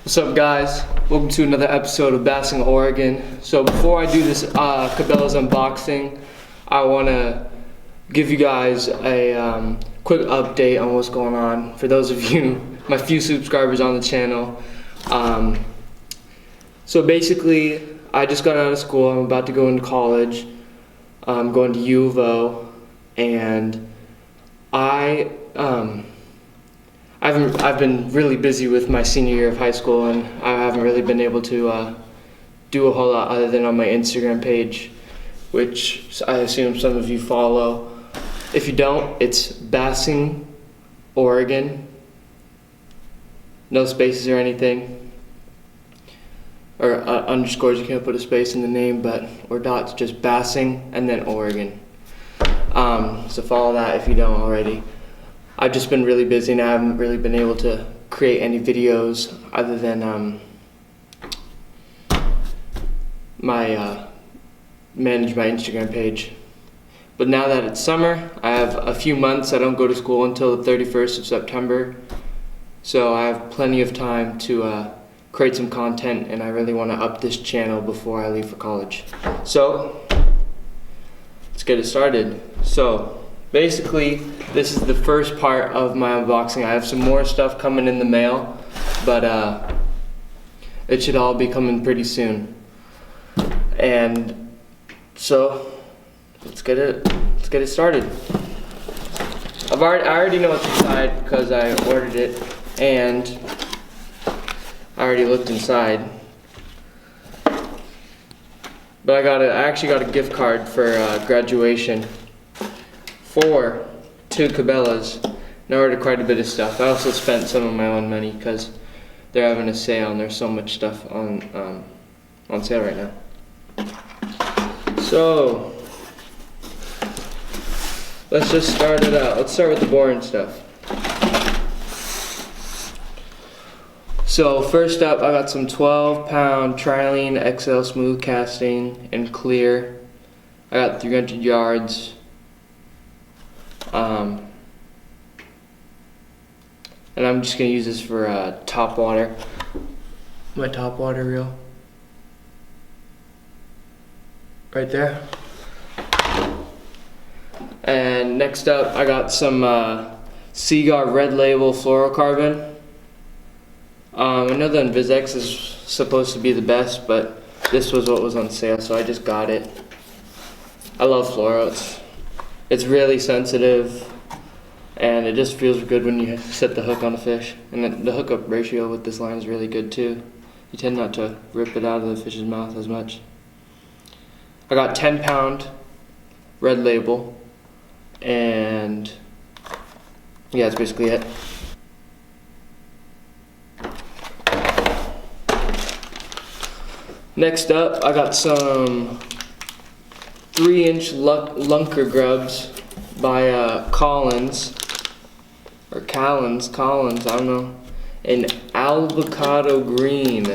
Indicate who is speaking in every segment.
Speaker 1: What's up, guys? Welcome to another episode of Bassing Oregon. So before I do this Cabelas unboxing, I want to give you guys a quick update on what's going on. For those of you, my few subscribers on the channel. So basically, I just got out of school. I'm about to go into college. I'm going to U of O, and I've been really busy with my senior year of high school, and I haven't really been able to do a whole lot other than on my Instagram page, which I assume some of you follow. If you don't, it's Bassing Oregon. No spaces or anything, or underscores. You can't put a space in the name, or dots. Just Bassing and then Oregon. So follow that if you don't already. I've just been really busy and I haven't really been able to create any videos other than manage my Instagram page. But now that it's summer, I have a few months. I don't go to school until the 31st of September. So I have plenty of time to create some content, and I really want to up this channel before I leave for college. So let's get it started. So basically, this is the first part of my unboxing. I have some more stuff coming in the mail, but it should all be coming pretty soon. And so let's get it started. I already know what's inside because I ordered it, and I already looked inside. But I actually got a gift card for graduation for 2 Cabelas, and I ordered quite a bit of stuff. I also spent some of my own money because they're having a sale and there's so much stuff on sale right now. So let's just start it out. Let's start with the boring stuff. So first up, I got some 12-pound Trilene XL smooth casting and clear. I got 300 yards. And I'm just gonna use this for top water. My top water reel. Right there. And next up, I got some Seaguar Red Label fluorocarbon. I know the Invisex is supposed to be the best, but this was what was on sale, so I just got it. I love fluoro. It's really sensitive, and it just feels good when you set the hook on a fish. And the hookup ratio with this line is really good too. You tend not to rip it out of the fish's mouth as much. I got 10-pound Red Label, and yeah, that's basically it. Next up, I got some 3-inch lunker grubs by Collins, or Collins, I don't know, in avocado green.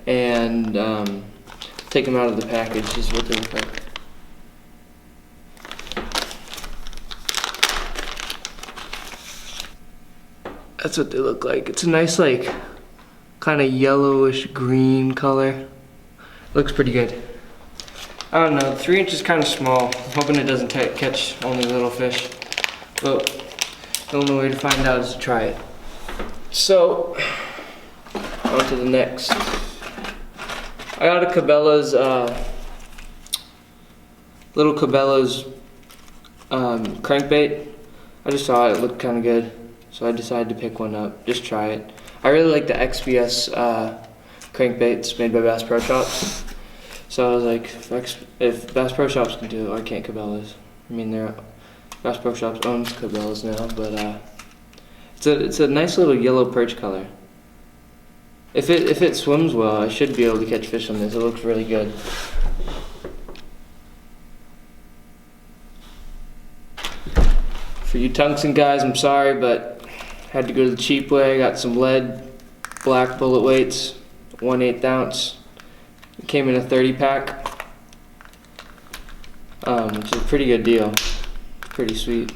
Speaker 1: And take them out of the package. This is what they look like. That's what they look like. It's a nice, like, kind of yellowish green color. Looks pretty good. I don't know, 3 inches is kind of small. I'm hoping it doesn't catch only little fish. But the only way to find out is to try it. So, on to the next. I got a Cabelas, little Cabelas crankbait. I just saw it looked kind of good, so I decided to pick one up. Just try it. I really like the XPS crankbaits made by Bass Pro Shops. So I was like, if Bass Pro Shops can do it, why can't Cabelas? I mean, Bass Pro Shops owns Cabelas now, but it's a nice little yellow perch color. If it swims well, I should be able to catch fish on this. It looks really good. For you tungsten guys, I'm sorry, but had to go the cheap way. I got some lead black bullet weights, 1/8 ounce. It came in a 30-pack, which is a pretty good deal. Pretty sweet.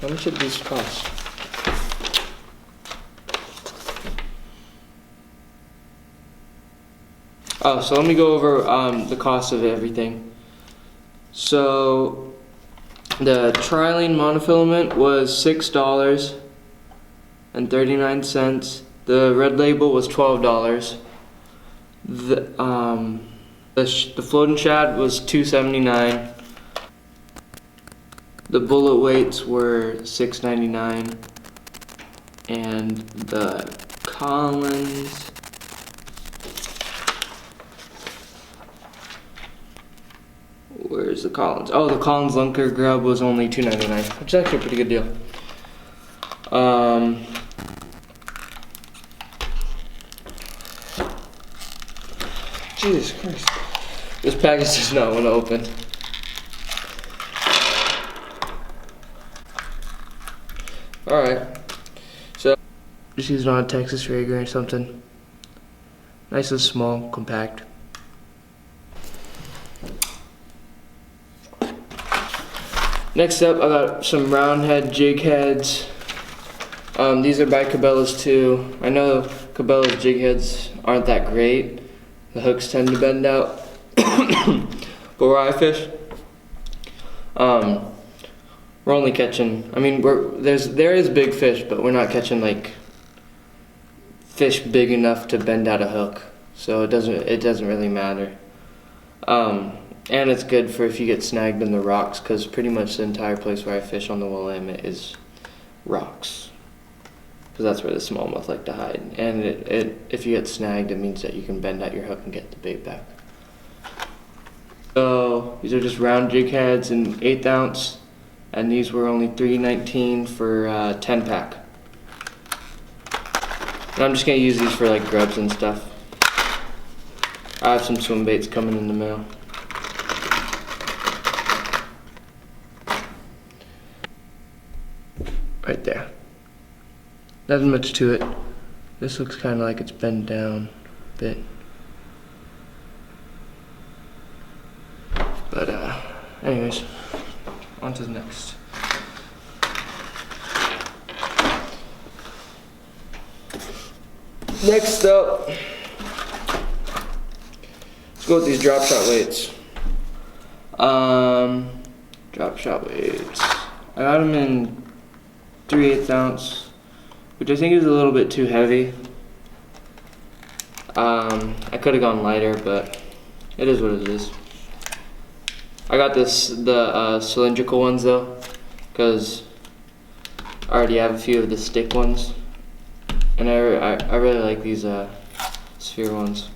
Speaker 1: How much did these cost? Oh, so let me go over the cost of everything. So the trilene monofilament was $6.39. The red label was $12. The floating shad was $2.79. The bullet weights were $6.99, and the Collins. Where's the Collins? Oh, the Collins Lunker grub was only $2.99, which is actually a pretty good deal. Jesus Christ. This package does not want to open. Alright. So, just using on a Texas Rager or something. Nice and small, compact. Next up, I got some roundhead jig heads. These are by Cabelas too. I know Cabelas jig heads aren't that great. The hooks tend to bend out. But where I fish, we're only catching. I mean, there is big fish, but we're not catching like fish big enough to bend out a hook. So it doesn't really matter. And it's good for if you get snagged in the rocks, because pretty much the entire place where I fish on the Willamette is rocks, because that's where the smallmouth like to hide. And if you get snagged, it means that you can bend out your hook and get the bait back. So these are just round jig heads in 1/8 ounce, and these were only $3.19 for 10 pack. And I'm just gonna use these for like grubs and stuff. I have some swim baits coming in the mail. Right there. Nothing much to it. This looks kind of like it's bent down a bit. But anyways, on to the next. Next up, let's go with these drop shot weights. Drop shot weights. I got them in 3/8 ounce, which I think is a little bit too heavy. I could have gone lighter, but it is what it is. I got the cylindrical ones though, because I already have a few of the stick ones, and I really like these sphere ones.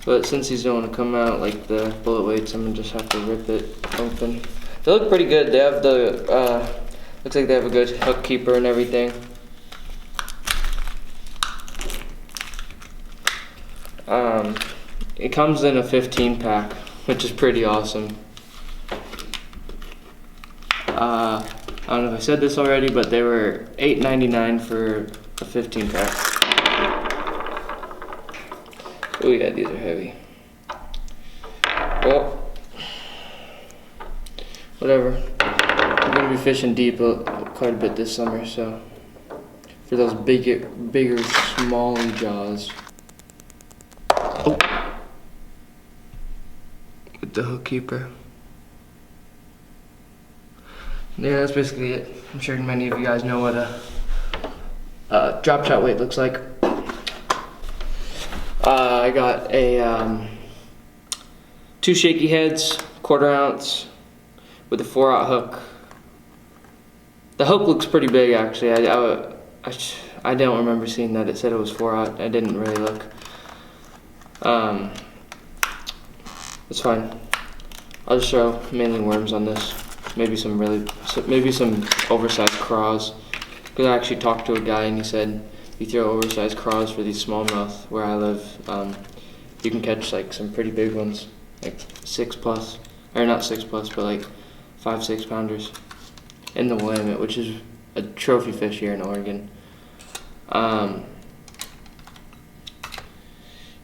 Speaker 1: But since these don't want to come out like the bullet weights, I'm gonna just have to rip it open. They look pretty good. They have the looks like they have a good hook keeper and everything. It comes in a 15 pack, which is pretty awesome. I don't know if I said this already, but they were $8.99 for a 15 pack. Oh yeah, these are heavy. Well, whatever. I'm gonna be fishing deep quite a bit this summer, so for those bigger, smaller jaws. Oh. With the hook keeper. Yeah, that's basically it. I'm sure many of you guys know what a drop shot weight looks like. I got a 2 shaky heads, 1/4 ounce, with a 4/0 hook. The hook looks pretty big actually. I don't remember seeing that. It said it was 4/0. I didn't really look. It's fine. I'll just throw mainly worms on this. Maybe some oversized craws. Because I actually talked to a guy and he said you throw oversized craws for these smallmouth where I live. You can catch like some pretty big ones, like 6+, or not 6+, but like 5-6 pounders in the Willamette, which is a trophy fish here in Oregon.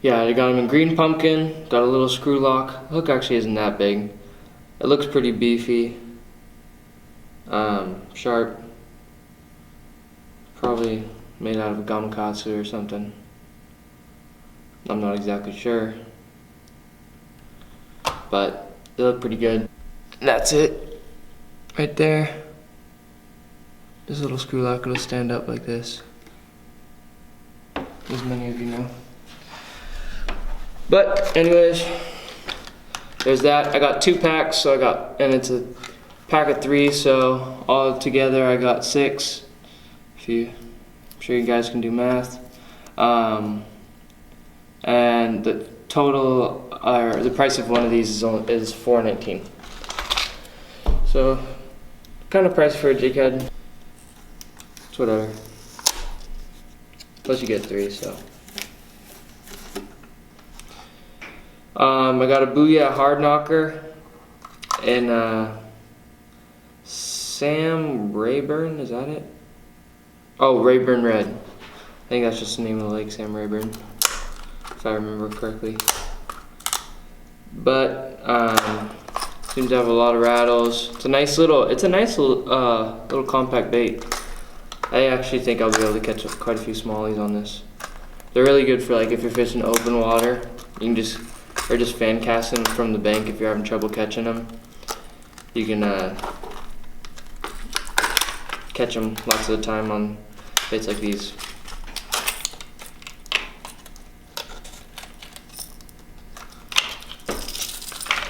Speaker 1: Yeah, I got them in green pumpkin, got a little screw lock. The hook actually isn't that big. It looks pretty beefy. Sharp. Probably made out of a gamakatsu or something. I'm not exactly sure. But they look pretty good. And that's it. Right there. This little screw lock will stand up like this. As many of you know. But anyways, there's that. I got 2 packs, and it's a pack of 3, so all together I got 6. I'm sure you guys can do math. And the total, or the price of one of these is $4.19. So, kind of price for a jig head. It's whatever. Plus you get 3, so. I got a Booyah Hard Knocker and Sam Rayburn, is that it? Oh, Rayburn Red. I think that's just the name of the lake, Sam Rayburn, if I remember correctly. But seems to have a lot of rattles. It's a nice little little compact bait. I actually think I'll be able to catch quite a few smallies on this. They're really good for like if you're fishing open water. You can just fan casting from the bank if you're having trouble catching them. You can catch them lots of the time on baits like these.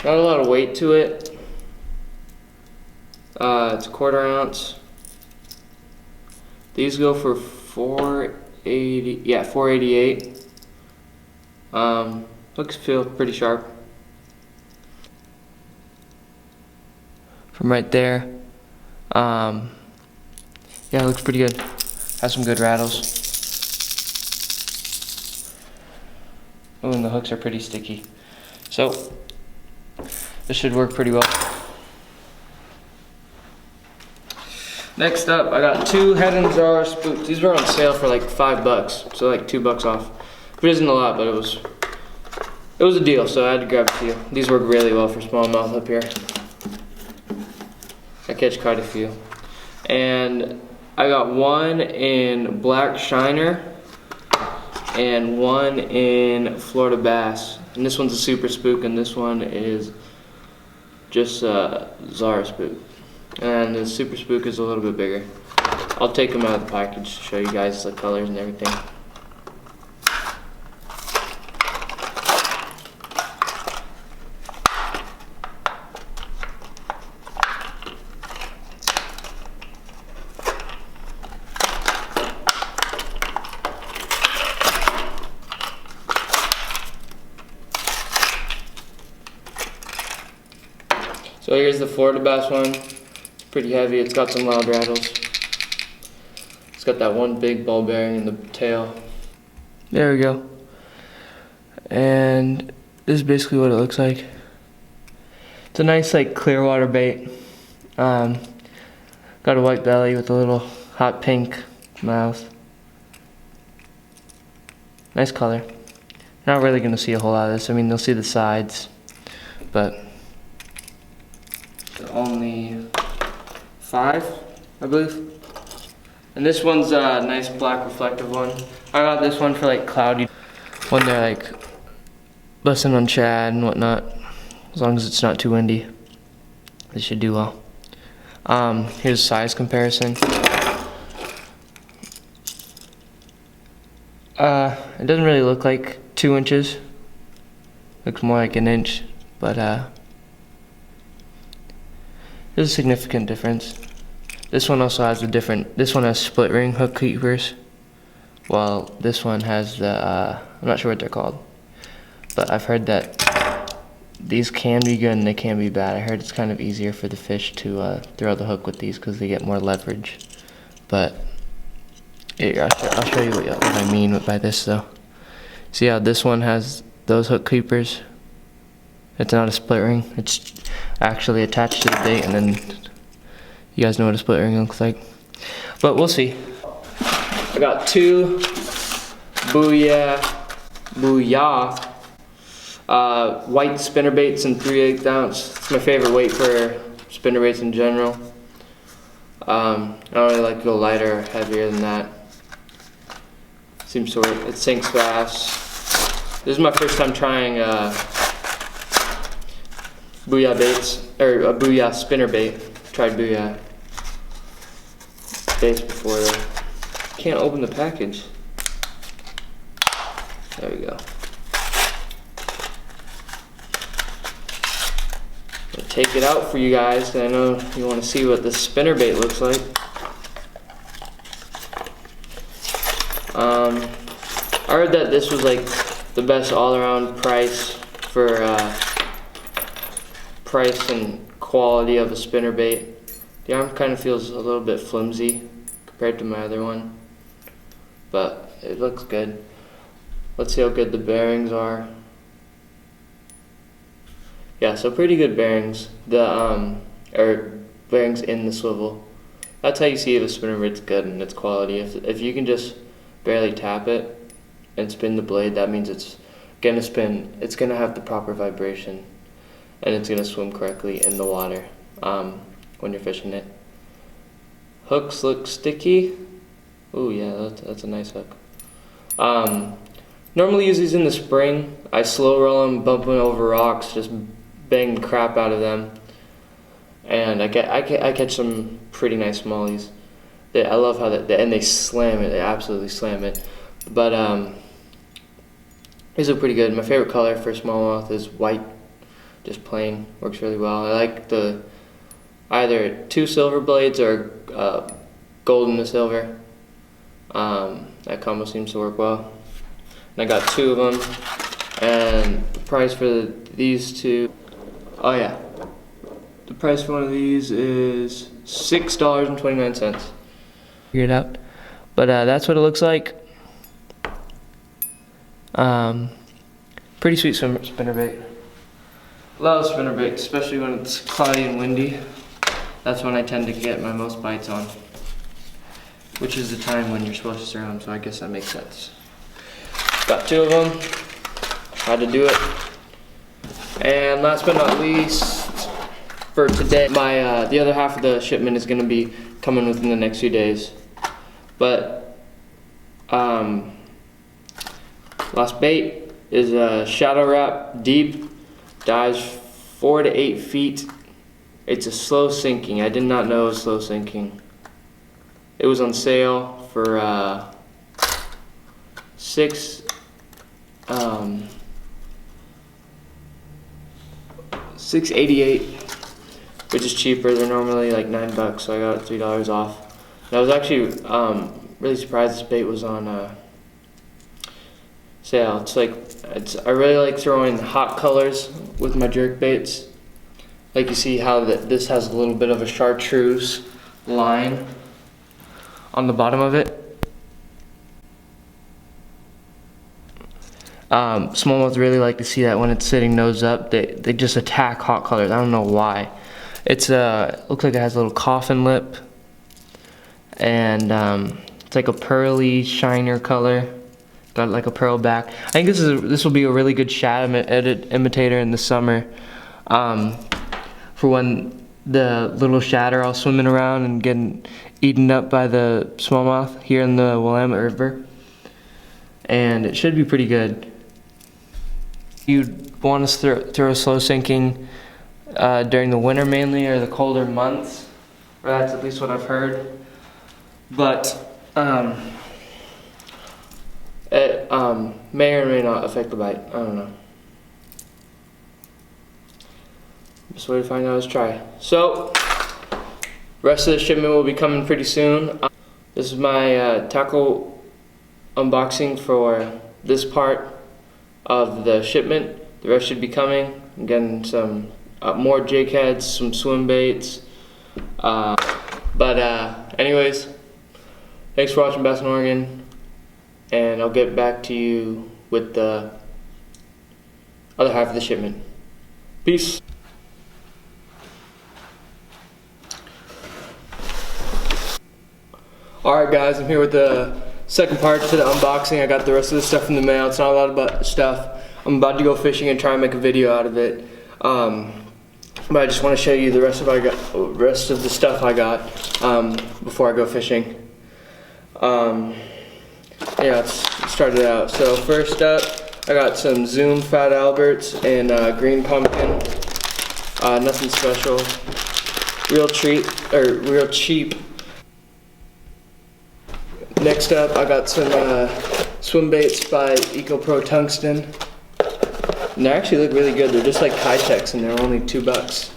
Speaker 1: Not a lot of weight to it. It's a 1/4 ounce. These go for $4.80. Yeah, $4.88. Hooks feel pretty sharp. From right there. Yeah, it looks pretty good. Has some good rattles. Oh, and the hooks are pretty sticky. So, this should work pretty well. Next up, I got 2 Head and Jar spooks. These were on sale for like $5, so like $2 off. Which isn't a lot, but it was a deal, so I had to grab a few. These work really well for smallmouth up here. I catch quite a few. And I got 1 in Black Shiner and 1 in Florida Bass. And this one's a super spook, and this one is just a Zara spook. And the super spook is a little bit bigger. I'll take them out of the package to show you guys the colors and everything. So here's the Florida Bass one. It's pretty heavy. It's got some loud rattles. It's got that one big ball bearing in the tail. There we go. And this is basically what it looks like. It's a nice like clear water bait. Got a white belly with a little hot pink mouth. Nice color. Not really gonna see a whole lot of this. I mean, they'll see the sides, but only 5, I believe. And this one's a nice black reflective one. I got this one for like cloudy, when they're like busting on shad and whatnot. As long as it's not too windy, this should do well. Here's a size comparison. It doesn't really look like 2 inches. Looks more like 1 inch, but there's a significant difference. This one also has this one has split ring hook keepers, while this one has the, I'm not sure what they're called, but I've heard that these can be good and they can be bad. I heard it's kind of easier for the fish to throw the hook with these because they get more leverage. But here, I'll show you what I mean by this though. See how this one has those hook keepers? It's not a split ring. It's actually attached to the bait, and then you guys know what a split ring looks like. But we'll see. I got 2 Booyah white spinner baits in 3/8 ounce. It's my favorite weight for spinner baits in general. I don't really like to go lighter or heavier than that. Seems to work. It sinks fast. This is my first time trying Booyah baits, or a Booyah spinner bait. Tried Booyah baits before though. Can't open the package. There we go. I'll take it out for you guys, because I know you want to see what the spinner bait looks like. I heard that this was like the best all-around price for price and quality of a spinner bait. The arm kind of feels a little bit flimsy compared to my other one, but it looks good. Let's see how good the bearings are. Yeah, so pretty good bearings. The or bearings in the swivel. That's how you see if a spinner bait's good and its quality. If you can just barely tap it and spin the blade, that means it's gonna spin. It's gonna have the proper vibration, and it's gonna swim correctly in the water when you're fishing it. Hooks look sticky. Ooh, yeah, that's a nice hook. Normally use these in the spring. I slow roll them, bump them over rocks, just bang the crap out of them, and I catch some pretty nice smallies. I love how and they slam it. They absolutely slam it. But these look pretty good. My favorite color for smallmouth is white, just plain. Works really well. I like the either 2 silver blades or gold and the silver. That combo seems to work well. And I got 2 of them, and the price for these 2. Oh yeah, the price for one of these is $6.29. Figure it out, but that's what it looks like. Pretty sweet spinner bait. Love spinner bait, especially when it's cloudy and windy. That's when I tend to get my most bites on, which is the time when you're supposed to stir them. So I guess that makes sense. Got 2 of them. Had to do it. And last but not least, for today, my the other half of the shipment is going to be coming within the next few days. But last bait is a shadow wrap, deep, dives 4 to 8 feet. It's a slow sinking. I did not know it was slow sinking. It was on sale for $6.88, which is cheaper. They're normally like $9, so I got it $3 off. And I was actually really surprised this bait was on sale. I really like throwing hot colors with my jerk baits. Like you see how this has a little bit of a chartreuse line on the bottom of it. Smallmouth really like to see that when it's sitting nose up. They just attack hot colors. I don't know why. It looks like it has a little coffin lip, and it's like a pearly shiner color. Got like a pearl back. I think this will be a really good shad imitator in the summer, for when the little shad are all swimming around and getting eaten up by the smallmouth here in the Willamette River. And it should be pretty good. You'd want to throw slow sinking during the winter mainly, or the colder months, or that's at least what I've heard. But it may or may not affect the bite. I don't know. Best way to find out is try. So, rest of the shipment will be coming pretty soon. This is my tackle unboxing for this part of the shipment. The rest should be coming. I'm getting some more jig heads, some swim baits. Anyways, thanks for watching Bass in Oregon, and I'll get back to you with the other half of the shipment. Peace. Alright guys, I'm here with the second part to the unboxing. I got the rest of the stuff in the mail. It's not a lot of stuff. I'm about to go fishing and try and make a video out of it. But I just want to show you the rest of the stuff I got before I go fishing. Yeah, let's start it out. So first up, I got some Zoom Fat Alberts in green pumpkin. Nothing special. Real cheap. Next up, I got some swim baits by EcoPro Tungsten. And they actually look really good. They're just like Kitechs, and they're only $2.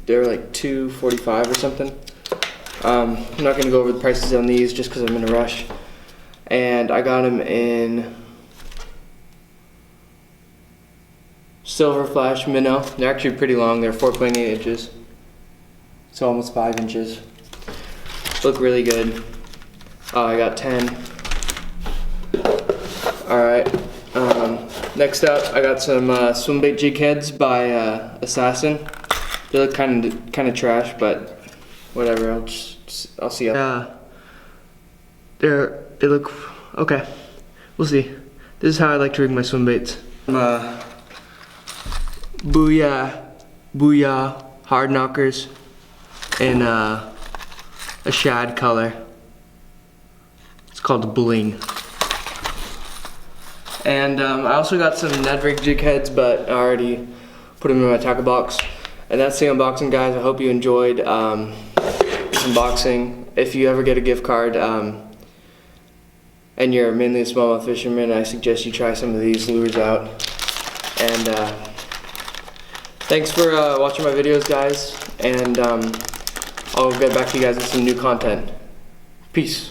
Speaker 1: They're like $2.45 or something. I'm not gonna go over the prices on these just because I'm in a rush. And I got them in Silver Flash Minnow. They're actually pretty long. They're 4.8 inches. So almost 5 inches. Look really good. I got 10. Alright. Next up, I got some swim bait jig heads by Assassin. They look kind of trash, but whatever. I'll see. They look okay. We'll see. This is how I like to rig my swim baits. Booyah hard knockers in a shad color. It's called Bling. And I also got some Ned rig jig heads, but I already put them in my tackle box. And that's the unboxing, guys. I hope you enjoyed this unboxing. If you ever get a gift card and you're mainly a smallmouth fisherman, I suggest you try some of these lures out. And thanks for watching my videos, guys. And I'll get back to you guys with some new content. Peace.